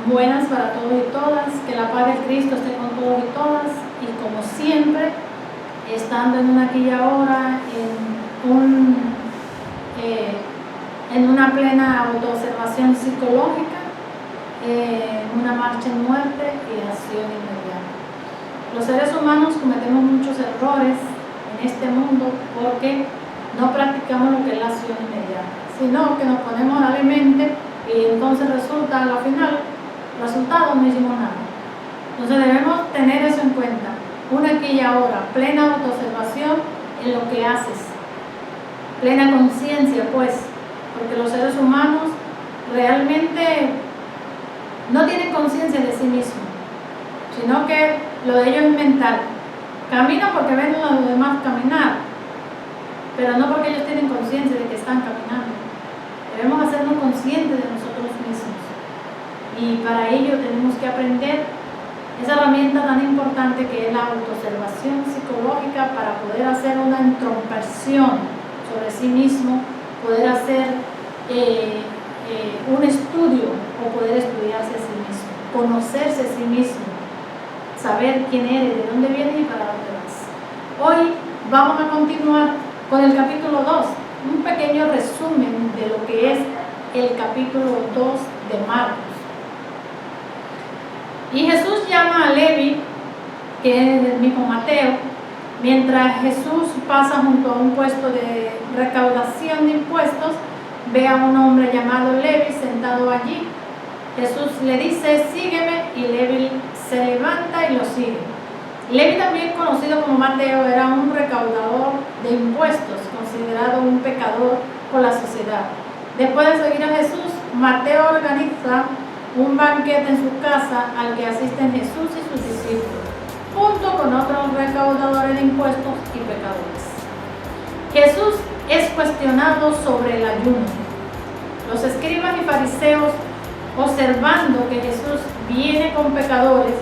Buenas para todos y todas, que la paz de Cristo esté con todos y todas, y como siempre, estando en una aquí y ahora, en una plena autoobservación psicológica, en una marcha en muerte y acción inmediata. Los seres humanos cometemos muchos errores en este mundo porque no practicamos lo que es la acción inmediata, sino que nos ponemos a la mente y entonces resulta, al final, resultado no hicimos nada. Entonces debemos tener eso en cuenta, una aquí y ahora, plena autoobservación en lo que haces, plena conciencia, pues, porque los seres humanos realmente no tienen conciencia de sí mismos, sino que lo de ellos es mental. Caminan porque ven a los demás caminar, pero no porque ellos tienen conciencia de que están caminando. Debemos hacernos conscientes de nosotros mismos, y para ello tenemos que aprender esa herramienta tan importante que es la autoobservación psicológica, para poder hacer una introspección sobre sí mismo, poder hacer un estudio o poder estudiarse a sí mismo, conocerse a sí mismo, saber quién eres, de dónde vienes y para dónde vas. Hoy vamos a continuar con el capítulo 2, un pequeño resumen de lo que es el capítulo 2 de Marcos. Y Jesús llama a Levi, que es el mismo Mateo, mientras Jesús pasa junto a un puesto de recaudación de impuestos, ve a un hombre llamado Levi sentado allí. Jesús le dice: sígueme, y Levi se levanta y lo sigue. Levi, también conocido como Mateo, era un recaudador de impuestos, considerado un pecador por la sociedad. Después de seguir a Jesús, Mateo organiza un banquete en su casa al que asisten Jesús y sus discípulos, junto con otros recaudadores de impuestos y pecadores. Jesús es cuestionado sobre el ayuno. Los escribas y fariseos, observando que Jesús viene con pecadores,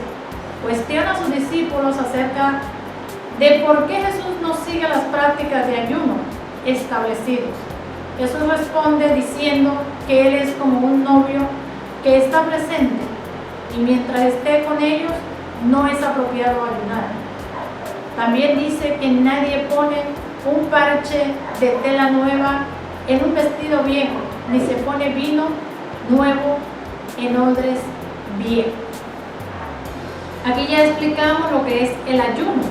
cuestiona a sus discípulos acerca de por qué Jesús no sigue las prácticas de ayuno establecidos. Jesús responde diciendo que Él es como un novio que está presente, y mientras esté con ellos no es apropiado ayunar. También dice que nadie pone un parche de tela nueva en un vestido viejo, ni se pone vino nuevo en odres viejos. Aquí ya explicamos lo que es el ayuno,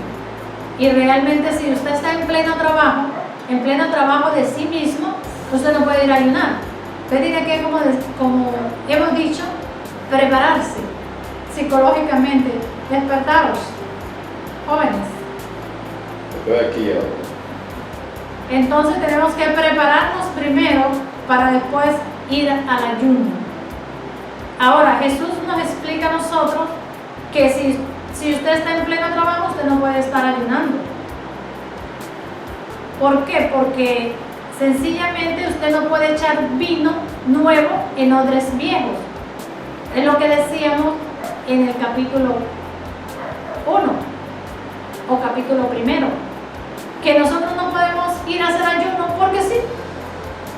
y realmente si usted está en pleno trabajo de sí mismo, usted no puede ir a ayunar. Usted tiene que, como hemos dicho, prepararse psicológicamente, despertaros, jóvenes. Estoy aquí ahora. Entonces tenemos que prepararnos primero para después ir al ayuno. Ahora, Jesús nos explica a nosotros que si usted está en pleno trabajo, usted no puede estar ayunando. ¿Por qué? Porque sencillamente usted no puede echar vino nuevo en odres viejos. Es lo que decíamos en el capítulo 1 o capítulo 1, que nosotros no podemos ir a hacer ayuno porque sí,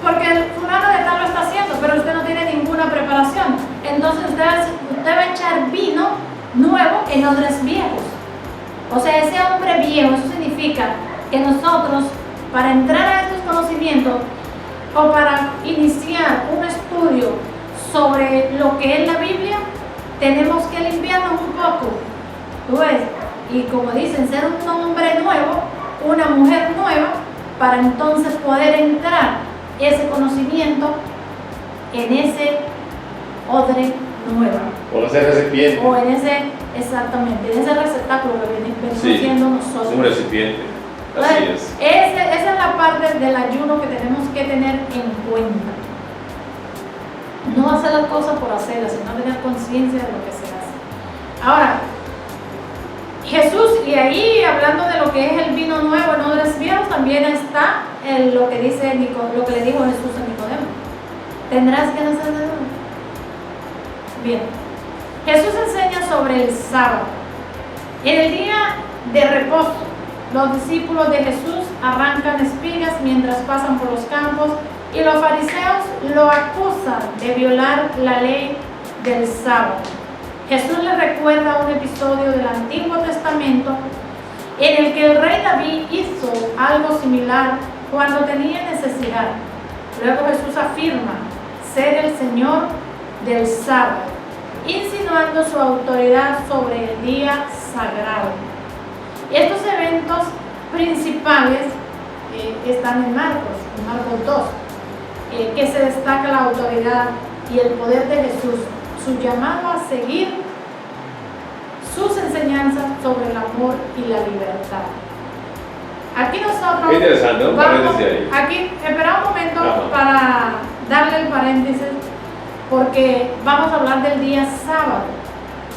porque el fulano de tal lo está haciendo, pero usted no tiene ninguna preparación. Entonces usted va a echar vino nuevo en odres viejos. O sea, ese hombre viejo, eso significa que nosotros, para entrar a estos conocimientos o para iniciar un estudio sobre lo que es la Biblia, tenemos que limpiarnos un poco, ¿tú ves? Y como dicen, ser un hombre nuevo, una mujer nueva, para entonces poder entrar ese conocimiento en ese odre nuevo. O en ese recipiente. O en ese, exactamente, en ese receptáculo que venimos siendo nosotros. Un recipiente. Así es. Esa es la parte del ayuno que tenemos que tener en cuenta. No hacer las cosas por hacerlas, sino tener conciencia de lo que se hace. Ahora, Jesús, y ahí hablando de lo que es el vino nuevo en odres viejos, también está lo que dice lo que le dijo Jesús a Nicodemo: tendrás que nacer de nuevo. Bien, Jesús enseña sobre el sábado. En el día de reposo, los discípulos de Jesús arrancan espigas mientras pasan por los campos, y los fariseos lo acusan de violar la ley del sábado. Jesús le recuerda un episodio del Antiguo Testamento en el que el rey David hizo algo similar cuando tenía necesidad. Luego Jesús afirma ser el Señor del sábado, insinuando su autoridad sobre el día sagrado. Estos eventos principales están en Marcos 2, que se destaca la autoridad y el poder de Jesús, su llamado a seguir sus enseñanzas sobre el amor y la libertad. Aquí nosotros interesante, un paréntesis ahí. Aquí, espera un momento. Ajá. Para darle el paréntesis, porque vamos a hablar del día sábado,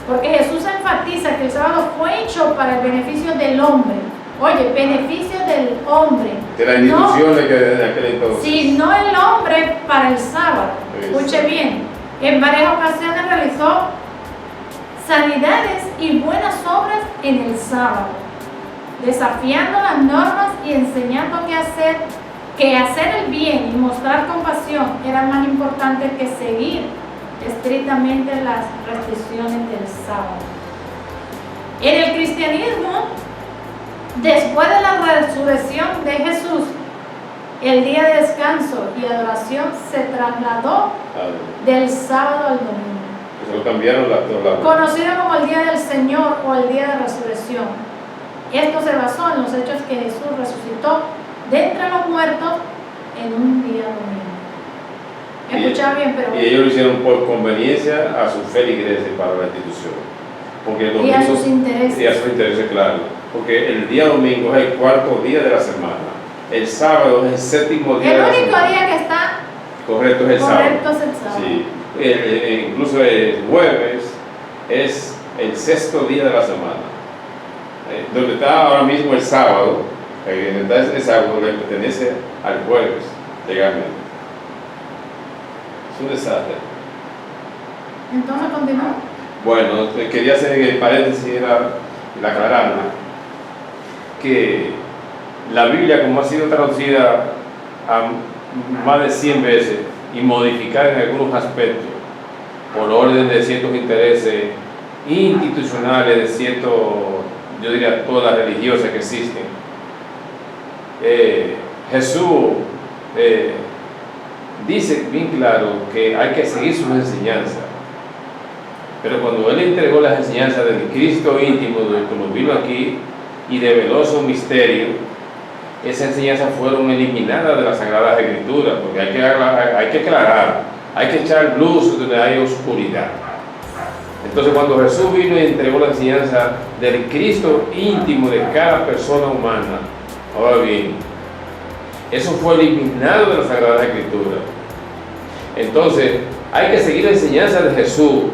porque Jesús enfatiza que el sábado fue hecho para el beneficio del hombre. Oye, beneficio del hombre. De la institución de aquel entonces. Sí, no el hombre para el sábado. Sí. Escuche bien, en varias ocasiones realizó sanidades y buenas obras en el sábado, desafiando las normas y enseñando que hacer el bien y mostrar compasión era más importante que seguir estrictamente las restricciones del sábado. En el cristianismo, después de la resurrección de Jesús, el día de descanso y adoración se trasladó del sábado al domingo. Se lo cambiaron Conocido como el día del Señor o el día de resurrección. Esto se basó en los hechos que Jesús resucitó de entre los muertos en un día domingo. Escuchaba bien, pero... Y ellos lo hicieron por conveniencia a su feligreses para la institución. Porque y a sus intereses. Y a sus intereses, claro. Porque el día domingo es el cuarto día de la semana. El sábado es el séptimo día de la semana. El único día que está correcto es el sábado. Correcto es el sábado. Sí. Incluso el jueves es el sexto día de la semana. Donde está ahora mismo el sábado, el sábado le pertenece al jueves, legalmente. Es un desastre. Entonces continúa. Bueno, quería hacer el paréntesis, la aclararla, que la Biblia, como ha sido traducida a más de 100 veces y modificada en algunos aspectos por orden de ciertos intereses institucionales de ciertos, yo diría, todas las religiosas que existen, Jesús dice bien claro que hay que seguir sus enseñanzas. Pero cuando Él entregó las enseñanzas del Cristo íntimo, como vino aquí, y develó su misterio, esas enseñanzas fueron eliminadas de las Sagradas Escrituras, porque hay que aclarar, hay que echar luz donde hay oscuridad. Entonces, cuando Jesús vino y entregó la enseñanza del Cristo íntimo de cada persona humana, ahora bien, eso fue eliminado de las Sagradas Escrituras. Entonces, hay que seguir la enseñanza de Jesús,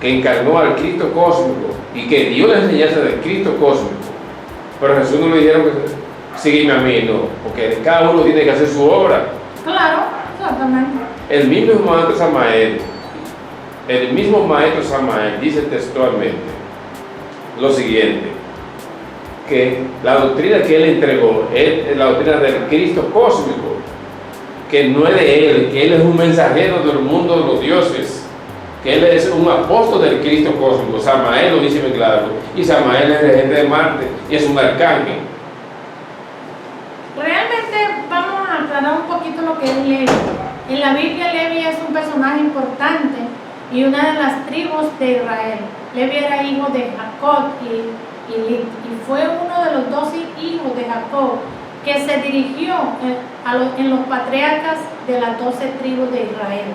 que encarnó al Cristo cósmico y que dio la enseñanza del Cristo cósmico. Pero Jesús no le dijeron que sígueme a mí, no, porque cada uno tiene que hacer su obra. Claro, exactamente. El mismo maestro Samael dice textualmente lo siguiente, que la doctrina que él entregó es la doctrina del Cristo cósmico, que no es de él, que él es un mensajero del mundo de los dioses, que él es un apóstol del Cristo cósmico. Samael lo dice muy claro, y Samael es de gente de Marte y es un arcángel. Realmente vamos a aclarar un poquito lo que es Levi. En la Biblia Levi es un personaje importante y una de las tribus de Israel. Levi era hijo de Jacob y fue uno de los 12 hijos de Jacob que se dirigió en los patriarcas de las 12 tribus de Israel.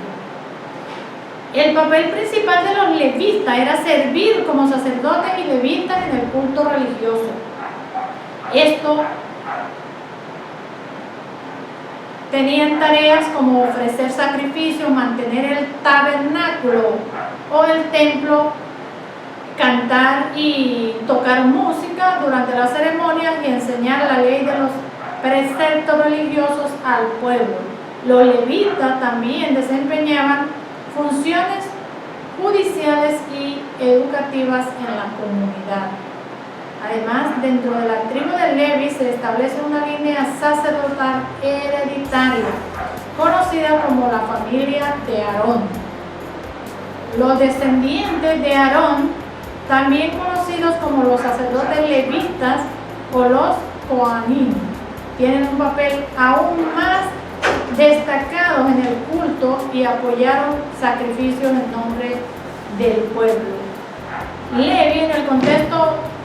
El papel principal de los levitas era servir como sacerdotes y levitas en el culto religioso. Esto tenían tareas como ofrecer sacrificios, mantener el tabernáculo o el templo, cantar y tocar música durante las ceremonias y enseñar la ley de los preceptos religiosos al pueblo. Los levitas también desempeñaban funciones judiciales y educativas en la comunidad. Además, dentro de la tribu de Levi se establece una línea sacerdotal hereditaria, conocida como la familia de Aarón. Los descendientes de Aarón, también conocidos como los sacerdotes levitas o los Coanim, tienen un papel aún más destacado en el culto y apoyaron sacrificios en nombre del pueblo. Levi, en el contexto,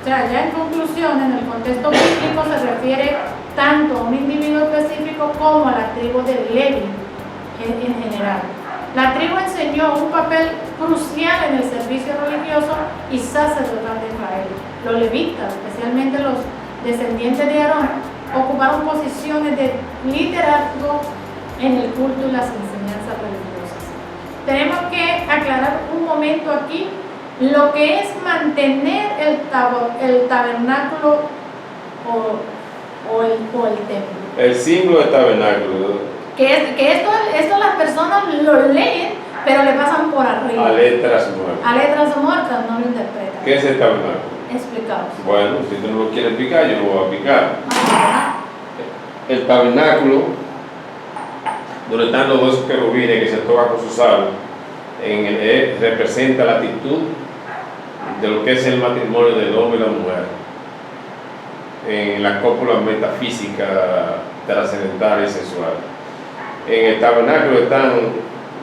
o sea, ya en conclusión, en el contexto bíblico se refiere tanto a un individuo específico como a la tribu de Levi en general. La tribu enseñó un papel crucial en el servicio religioso y sacerdotal de Israel. Los levitas, especialmente los descendientes de Aarón, ocuparon posiciones de liderazgo en el culto y las enseñanzas religiosas. Tenemos que aclarar un momento aquí lo que es mantener el tabernáculo o el templo. El símbolo del tabernáculo. Que esto las personas lo leen, pero le pasan por arriba. A letras muertas. A letras muertas, no lo interpretan. ¿Qué es el tabernáculo? Explicaos. Bueno, si tú no lo quieres explicar, yo lo voy a explicar. El tabernáculo, donde están los dos querubines que se tocan con sus alas, representa la actitud de lo que es el matrimonio del hombre y la mujer. En la cópula metafísica, trascendental y sexual. En el tabernáculo están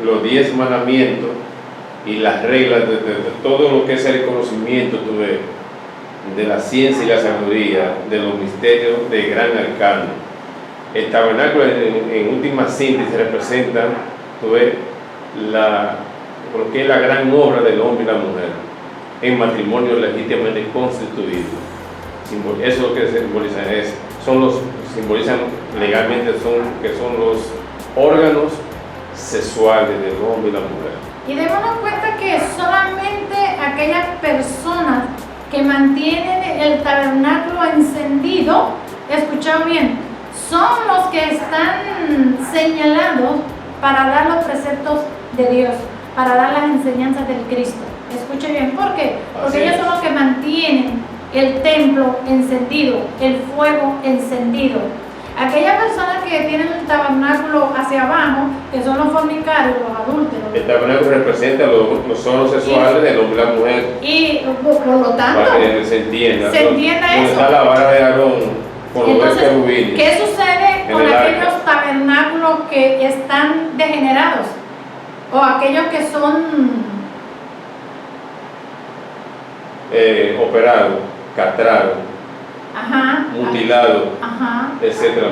los 10 mandamientos y las reglas de todo lo que es el conocimiento de la ciencia y la sabiduría, de los misterios de gran arcano. El tabernáculo en última síntesis representa lo que es la gran obra del hombre y la mujer en matrimonio legítimamente constituido. Eso es lo que simbolizan, simbolizan legalmente que son los órganos sexuales del hombre y la mujer. Y démonos cuenta que solamente aquellas personas que mantienen el tabernáculo encendido, escuchad bien, son los que están señalados para dar los preceptos de Dios, para dar las enseñanzas del Cristo. Escuche bien, ¿por qué? Porque ellos son los que mantienen el templo encendido, el fuego encendido. Aquellas personas que tienen el tabernáculo hacia abajo, que son los fornicarios, los adúlteros. El tabernáculo representa los órganos sexuales del hombre y la mujer. Y por lo tanto, para que se entienda eso. Está la vara de Aarón con los dos querubines. ¿Qué sucede con aquellos tabernáculos que están degenerados? O aquellos que son operados, castrados, mutilados, etcétera.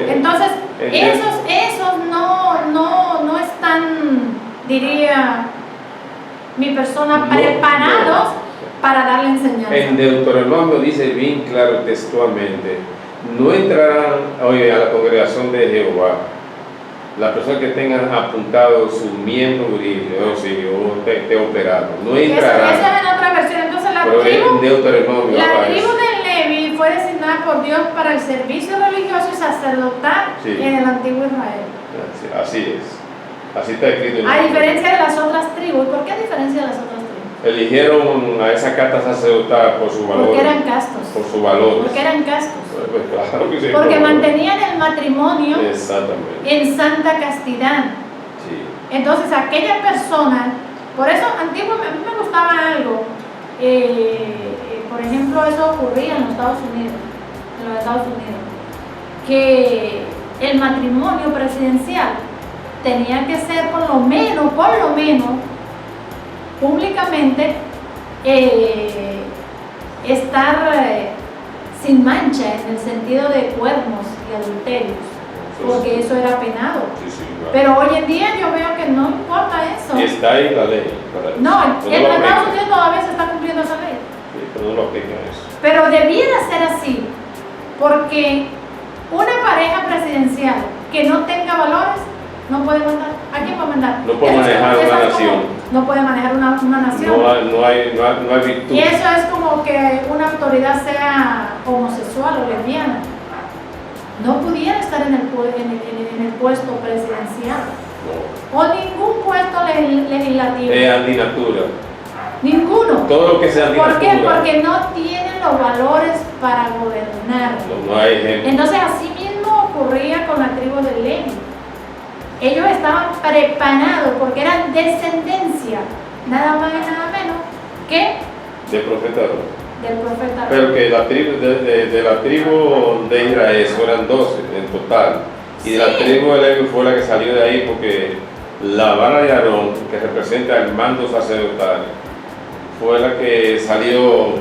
Entonces, esos no están, diría mi persona, preparados para darle enseñanza. En Deuteronomio dice bien claro textualmente: no entrarán hoy a la congregación de Jehová las personas que tengan apuntado su miembro viril o operado. No entrarán. Eso es en otra versión. Entonces la tribu de Levi fue designada por Dios para el servicio religioso y sacerdotal en el antiguo Israel. Así es. Así está escrito. A diferencia de las otras tribus. ¿Por qué a diferencia de las otras tribus? Eligieron a esa casta sacerdotal por su valor. Porque eran castos. Por su valor. Porque eran castos. Pues claro que sí. Porque mantenían el matrimonio en santa castidad. Sí. Entonces aquella persona, por eso antiguamente a mí me gustaba algo. Por ejemplo, eso ocurría en los Estados Unidos, que el matrimonio presidencial tenía que ser por lo menos, públicamente estar sin mancha en el sentido de cuernos y adulterios, porque eso era penado. Claro. Pero hoy en día yo veo que no importa eso. Y está ahí la ley. No, en los Estados Unidos todavía se está cumpliendo esa ley. Sí, pero no lo aplican eso. Pero debiera ser así, porque una pareja presidencial que no tenga valores no puede mandar. ¿A quién va a mandar? No puede manejar una nación. No puede manejar una nación. No hay virtud. Y eso es como que una autoridad sea homosexual o lesbiana. No pudiera estar en el puesto presidencial. No. O ningún puesto legislativo. Es antinatura. Ninguno. Todo lo que sea antinatura. ¿Por qué? Porque no tienen los valores para gobernar. No hay ejemplo. Entonces así mismo ocurría con la tribu de Levi. ellos estaban preparados porque eran descendencia, nada más y nada menos que del profeta Aarón. del profeta Aarón. Pero que la tribu de la tribu de Israel fueran 12 en total. Y de la tribu de Leví fue la que salió de ahí porque la vara de Aarón, que representa el mando sacerdotal, fue la que salió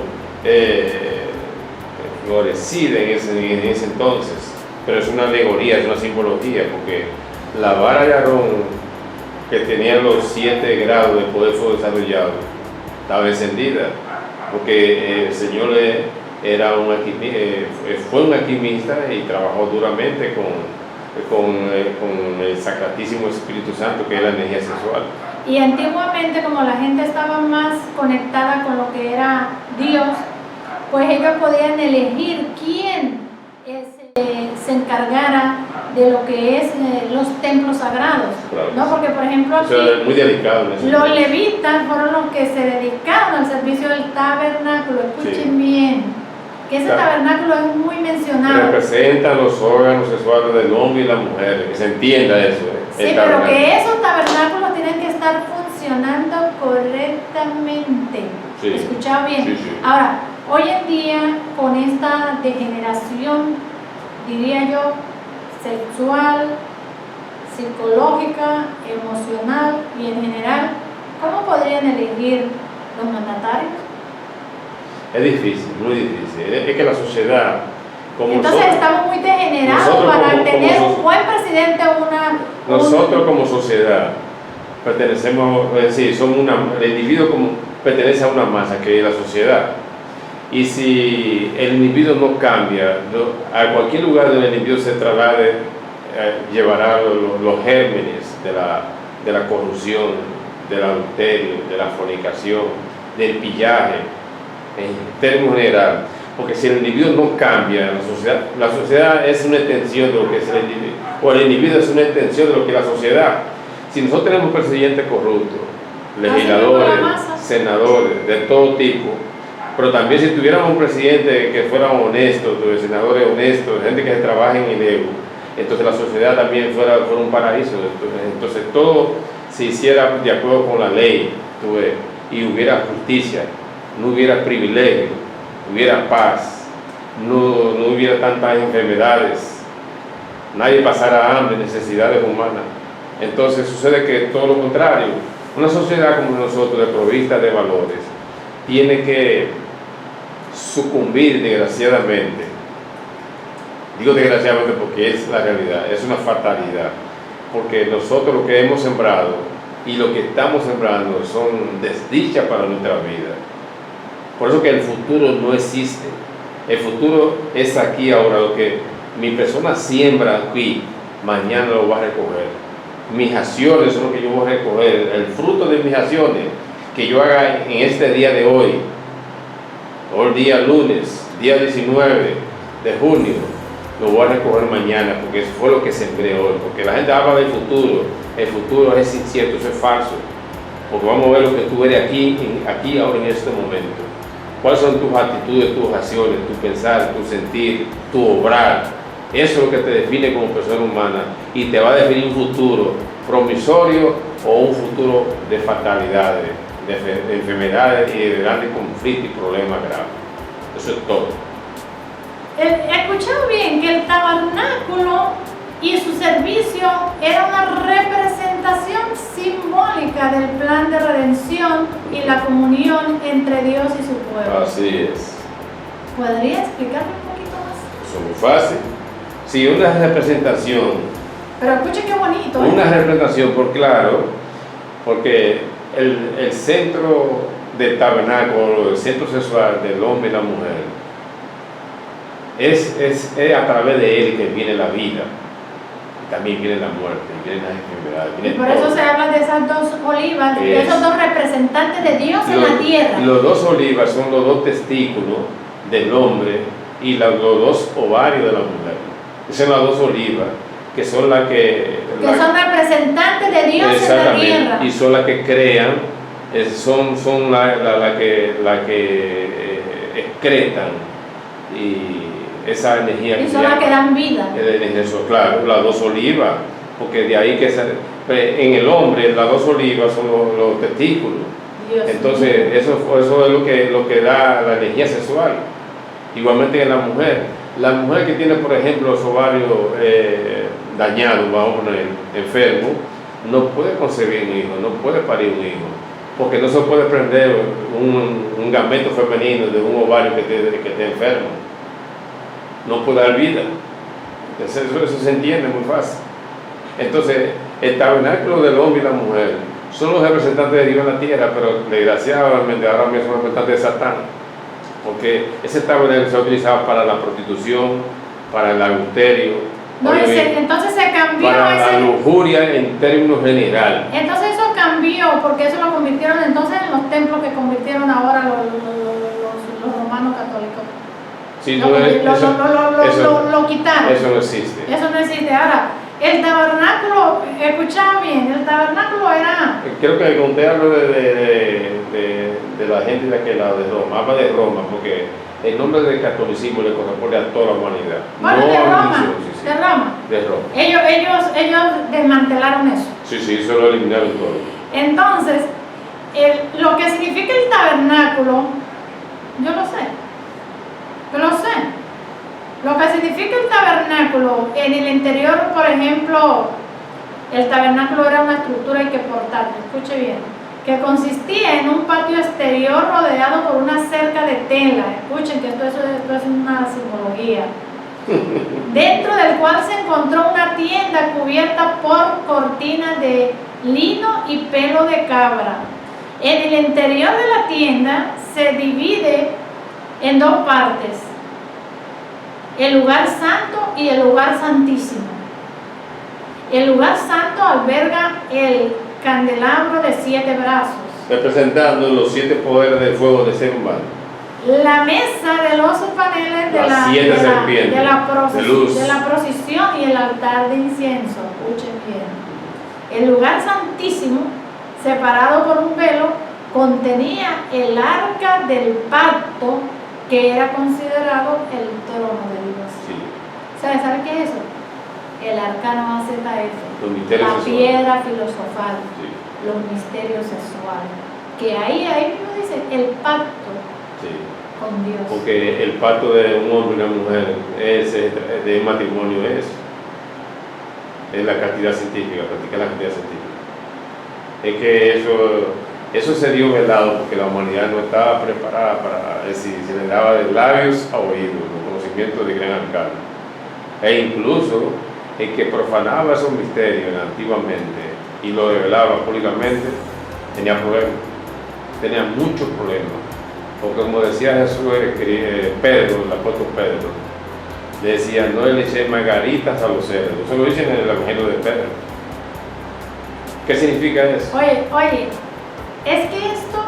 florecida en ese entonces. Pero es una alegoría, es una simbología, porque la vara de Aarón, que tenía los 7 grados de poder fue desarrollado, estaba encendida, porque el Señor fue un alquimista y trabajó duramente con el Sacratísimo Espíritu Santo, que es la energía sexual. Y antiguamente, como la gente estaba más conectada con lo que era Dios, pues ellos podían elegir quién se encargara de lo que es los templos sagrados, Claro. ¿no? Porque, por ejemplo, aquí, Eso es muy delicado en ese los momento. levitas fueron los que se dedicaron al servicio del tabernáculo. Escuchen bien, que ese Claro. tabernáculo es muy mencionado. Representan los órganos sexuales del hombre y la mujer, que se entienda eso. Sí, pero que esos tabernáculos tienen que estar funcionando correctamente. Sí. ¿Escuchado bien? Sí, sí. Ahora, hoy en día, con esta degeneración, diría yo, sexual, psicológica, emocional y en general, ¿cómo podrían elegir los mandatarios? Es difícil, muy difícil. Es que la sociedad, como Entonces estamos muy degenerados nosotros para tener como un buen presidente o nosotros como sociedad pertenecemos, es decir, el individuo pertenece a una masa que es la sociedad. Y si el individuo no cambia, a cualquier lugar donde el individuo se traslade, llevará los gérmenes de la corrupción, del adulterio, de la fornicación, del pillaje, en términos general. Porque si el individuo no cambia, la sociedad es una extensión de lo que es el individuo, o el individuo es una extensión de lo que es la sociedad. Si nosotros tenemos presidentes corruptos, legisladores, senadores, de todo tipo, pero también si tuviéramos un presidente que fuera honesto, senadores honestos, gente que trabaje en el ego, entonces la sociedad también fuera un paraíso. Entonces todo se hiciera de acuerdo con la ley, y hubiera justicia, no hubiera privilegio, hubiera paz, no hubiera tantas enfermedades, nadie pasara hambre, necesidades humanas. Entonces sucede que todo lo contrario, una sociedad como nosotros, desprovista de valores, tiene que sucumbir desgraciadamente. Digo desgraciadamente porque es la realidad, es una fatalidad, porque nosotros lo que hemos sembrado y lo que estamos sembrando son desdicha para nuestra vida. Por eso que el futuro no existe. El futuro es aquí ahora. Lo que mi persona siembra aquí, mañana lo va a recoger. Mis acciones son lo que yo voy a recoger. El fruto de mis acciones que yo haga en este día de hoy día lunes, día 19 de junio, lo voy a recoger mañana, porque eso fue lo que sembré hoy. Porque la gente habla del futuro, el futuro es incierto, eso es falso, porque vamos a ver lo que tú eres aquí ahora en este momento. ¿Cuáles son tus actitudes, tus acciones, tu pensar, tu sentir, tu obrar? Eso es lo que te define como persona humana y te va a definir un futuro promisorio o un futuro de fatalidades, de enfermedades y de grandes conflictos y problemas graves. Eso es todo. He escuchado bien que el tabernáculo y su servicio era una representación simbólica del plan de redención y la comunión entre Dios y su pueblo. Así es. ¿Podría explicarme un poquito más? Eso es muy fácil. Sí, una representación. Pero escuche qué bonito. Una representación, porque el centro del tabernáculo, el centro sexual del hombre y la mujer, es a través de él que viene la vida, también viene la muerte, vienen las enfermedades. Y por eso se habla de esas dos olivas, de esos dos representantes de Dios en la tierra. Los dos olivas son los dos testículos del hombre y los dos ovarios de la mujer. Esas son las dos olivas, que son las que son representantes de Dios en la tierra. Y son las que crean, son las que excretan y esa energía. Y son las que dan vida. Eso, claro, las dos olivas. porque de ahí que en el hombre las dos olivas son los testículos. Dios Entonces, mío. eso es lo que da la energía sexual. Igualmente en la mujer que tiene, por ejemplo, los ovarios dañados, vamos a poner, enfermo, no puede concebir un hijo, no puede parir un hijo, porque no se puede prender un gameto femenino de un ovario que esté enfermo. No puede dar vida. Entonces, eso se entiende muy fácil. Entonces, el tabernáculo del hombre y la mujer son los representantes de Dios en la tierra, pero desgraciadamente ahora mismo son representantes de Satán, porque ese tabernáculo se utilizaba para la prostitución, para el adulterio, No, entonces se cambió para la ese. lujuria en términos generales. Entonces eso cambió, porque eso lo convirtieron entonces en los templos que convirtieron ahora los romanos católicos. Sí, Lo quitaron. Eso no existe. Eso no existe. Ahora, el tabernáculo, escuchaba bien, el tabernáculo era. Creo que conté algo de la gente de aquel lado de Roma, habla de Roma, porque el nombre del catolicismo le corresponde a toda la humanidad. Bueno, no de a un Roma, liceo, sí, sí. de Roma. De Roma. Ellos desmantelaron eso. Sí, eso lo eliminaron todo. Entonces, lo que significa el tabernáculo, yo lo sé. Yo lo sé. Lo que significa el tabernáculo en el interior, por ejemplo, el tabernáculo era una estructura que portátil, escuche bien, que consistía en un patio exterior rodeado por una cerca de tela. Escuchen que esto es una simbología. Dentro del cual se encontró una tienda cubierta por cortinas de lino y pelo de cabra. En el interior de la tienda se divide en dos partes: el lugar santo y el lugar santísimo. El lugar santo alberga el candelabro de 7 brazos, representando los 7 poderes del fuego del ser humano. La mesa de los paneles de la procesión y el altar de incienso. Escuchen bien. El lugar santísimo, separado por un velo, contenía el arca del pacto, que era considerado el trono de Dios. Sí. ¿Sabe qué es eso? El arcano AZF, la piedra filosofal, sí. Los misterios sexuales, que ahí mismo dice el pacto, sí, con Dios. Porque el pacto de un hombre y una mujer de matrimonio es la castidad científica, practicar la castidad científica. Es que eso se dio velado porque la humanidad no estaba preparada para decir, se le daba de labios a oídos, los conocimientos de gran arcano. E incluso el que profanaba esos misterios antiguamente y lo revelaba públicamente tenía problemas, tenía muchos problemas. Porque como decía Jesús, Pedro, el apóstol Pedro, decía: no le eché margaritas a los cerdos. Eso lo dice en el Evangelio de Pedro. ¿Qué significa eso? Oye, es que esto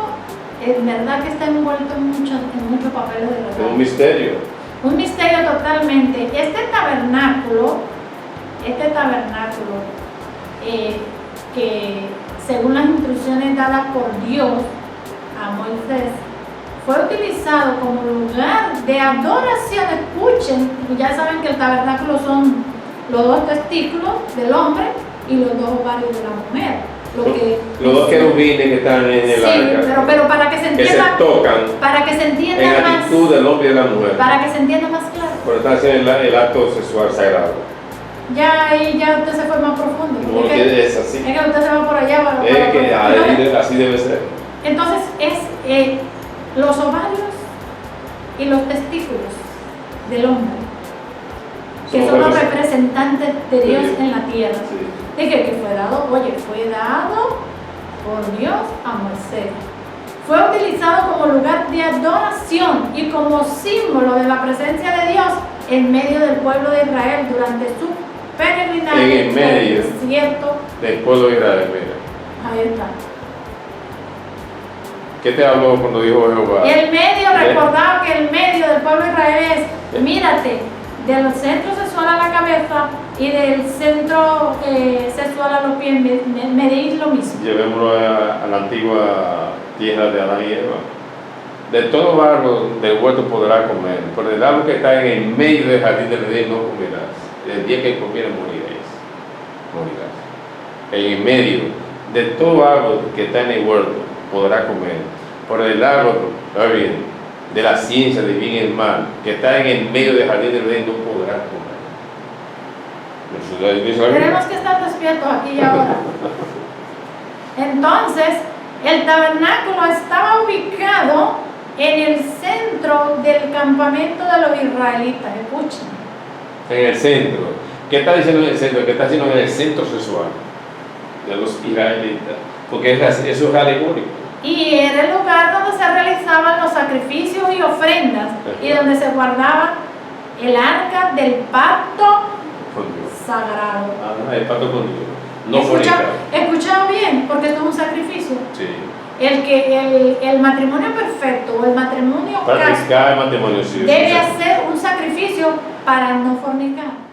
en verdad que está envuelto en muchos papeles de verdad. Es un misterio. Un misterio totalmente. Este tabernáculo, que según las instrucciones dadas por Dios a Moisés, fue utilizado como lugar de adoración. Escuchen, ya saben que el tabernáculo son los 2 testículos del hombre y los 2 ovarios de la mujer. Los 2 querubines que están en el arca. Sí, pero para que se entienda, que se tocan, para que se entienda en más, actitud del hombre y de la mujer. Para que se entienda más claro. Pero están haciendo el acto sexual sagrado. Ya ahí ya usted se fue más profundo. No, que es así. Es que usted se va por allá. Es que así debe ser. Entonces es los ovarios y los testículos del hombre, que son los representantes de Dios en la tierra. Sí. Dije que fue dado por Dios a Moisés. Fue utilizado como lugar de adoración y como símbolo de la presencia de Dios en medio del pueblo de Israel durante su peregrinaje en el medio del pueblo de Israel. Mira. Ahí está. ¿Qué te habló cuando dijo Jehová? El medio, recordaba que el medio del pueblo de Israel es: mírate, del centro sexual a la cabeza y del centro sexual a los pies, medís lo mismo. Llevémoslo a la antigua tierra de Adán y Eva. De todo árbol del huerto podrás comer, pero del árbol que está en el medio del jardín del Edén no comerás. El día que comieras moriréis. fornicar. En medio de todo árbol que está en el huerto podrá comer, por el árbol, ¿está bien?, de la ciencia de bien y el mal, que está en el medio del jardín del Edén, no podrá comer. Tenemos que estar despiertos aquí y ahora. Entonces, el tabernáculo estaba ubicado en el centro del campamento de los israelitas. Escuchen. En el centro. ¿Qué está diciendo en el centro? ¿Qué está diciendo en el centro sexual de los israelitas? Porque eso es alegórico. Y era el lugar donde se realizaban los sacrificios y ofrendas y donde se guardaba el arca del pacto sagrado. El pacto con Dios. No fornicar. Escucha bien, porque esto es un sacrificio. Sí. El matrimonio perfecto o el matrimonio Practicar el matrimonio, sí, debe hacer un sacrificio para no fornicar.